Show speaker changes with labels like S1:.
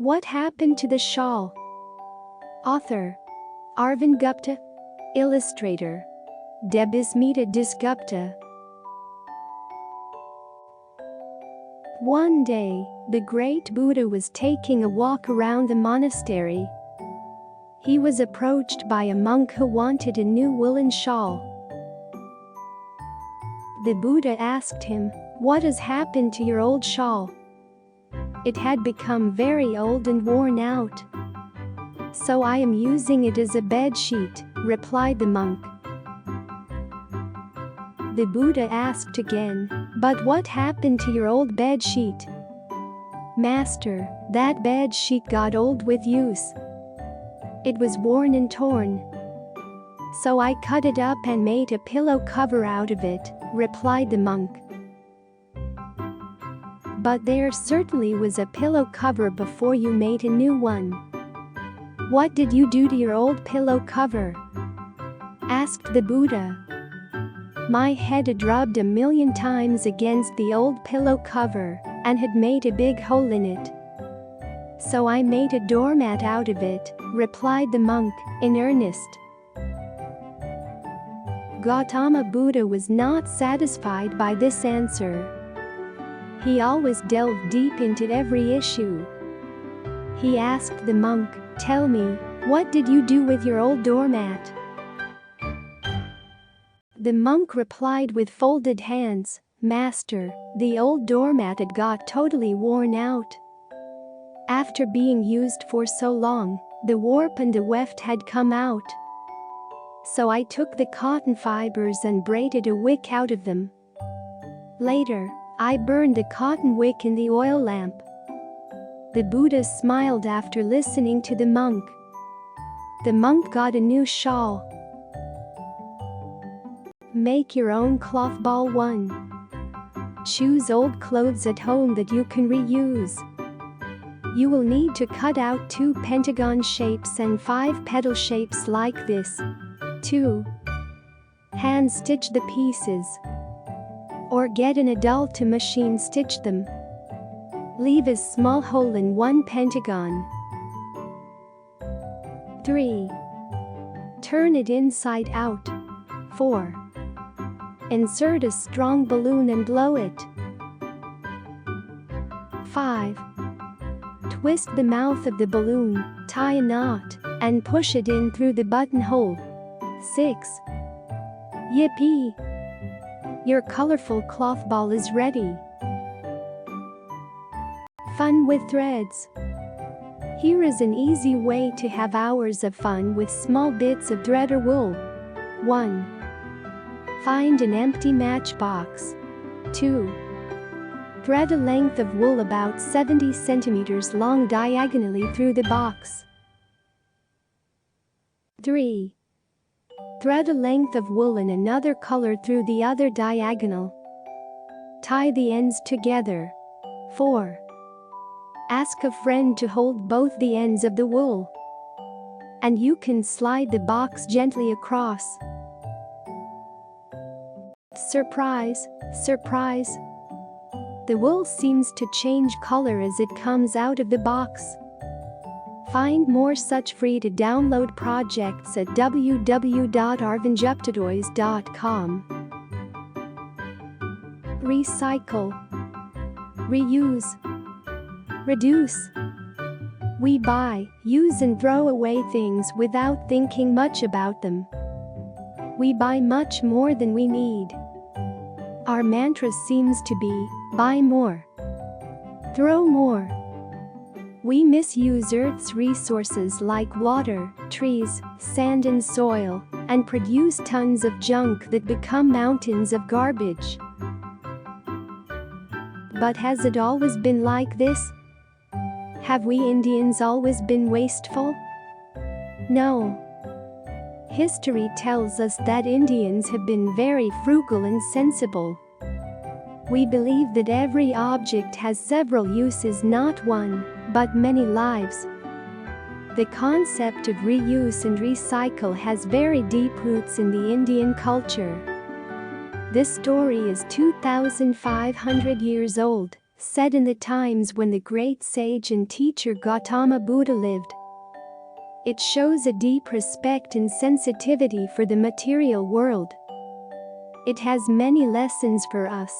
S1: What happened to the shawl? Author Arvind Gupta. Illustrator Debasmita Dasgupta. One day, the great Buddha was taking a walk around the monastery. He was approached by a monk who wanted a new woolen shawl. The Buddha asked him, "What has happened to your old shawl?" "It had become very old and worn out. So I am using it as a bedsheet," replied the monk. The Buddha asked again, "But what happened to your old bedsheet?" "Master, that bedsheet got old with use. It was worn and torn. So I cut it up and made a pillow cover out of it," replied the monk. "But there certainly was a pillow cover before you made a new one. What did you do to your old pillow cover?" asked the Buddha. "My head had rubbed 1,000,000 times against the old pillow cover and had made a big hole in it. So I made a doormat out of it," replied the monk, in earnest. Gautama Buddha was not satisfied by this answer. He always delved deep into every issue. He asked the monk, "Tell me, what did you do with your old doormat?" The monk replied with folded hands, "Master, the old doormat had got totally worn out. After being used for so long, the warp and the weft had come out. So I took the cotton fibers and braided a wick out of them. Later, I burned the cotton wick in the oil lamp." The Buddha smiled after listening to the monk. The monk got a new shawl. Make your own cloth ball 1. Choose old clothes at home that you can reuse. You will need to cut out 2 pentagon shapes and 5 petal shapes like this. 2. Hand stitch the pieces. Or get an adult to machine stitch them. Leave a small hole in 1 pentagon. 3. Turn it inside out. 4. Insert a strong balloon and blow it. 5. Twist the mouth of the balloon, tie a knot, and push it in through the buttonhole. 6. Yippee! Your colorful cloth ball is ready. Fun with threads. Here is an easy way to have hours of fun with small bits of thread or wool. 1. Find an empty matchbox. 2. Thread a length of wool about 70 centimeters long diagonally through the box. 3. Thread a length of wool in another color through the other diagonal. Tie the ends together. 4. Ask a friend to hold both the ends of the wool. And you can slide the box gently across. Surprise, surprise! The wool seems to change color as it comes out of the box. Find more such free to download projects at www.arvindjuptatoys.com. Recycle. Reuse. Reduce. We buy, use and throw away things without thinking much about them. We buy much more than we need. Our mantra seems to be, buy more. Throw more. We misuse Earth's resources like water, trees, sand and soil, and produce tons of junk that become mountains of garbage. But has it always been like this? Have we Indians always been wasteful? No. History tells us that Indians have been very frugal and sensible. We believe that every object has several uses, not one, but many lives. The concept of reuse and recycle has very deep roots in the Indian culture. This story is 2,500 years old, said in the times when the great sage and teacher Gautama Buddha lived. It shows a deep respect and sensitivity for the material world. It has many lessons for us.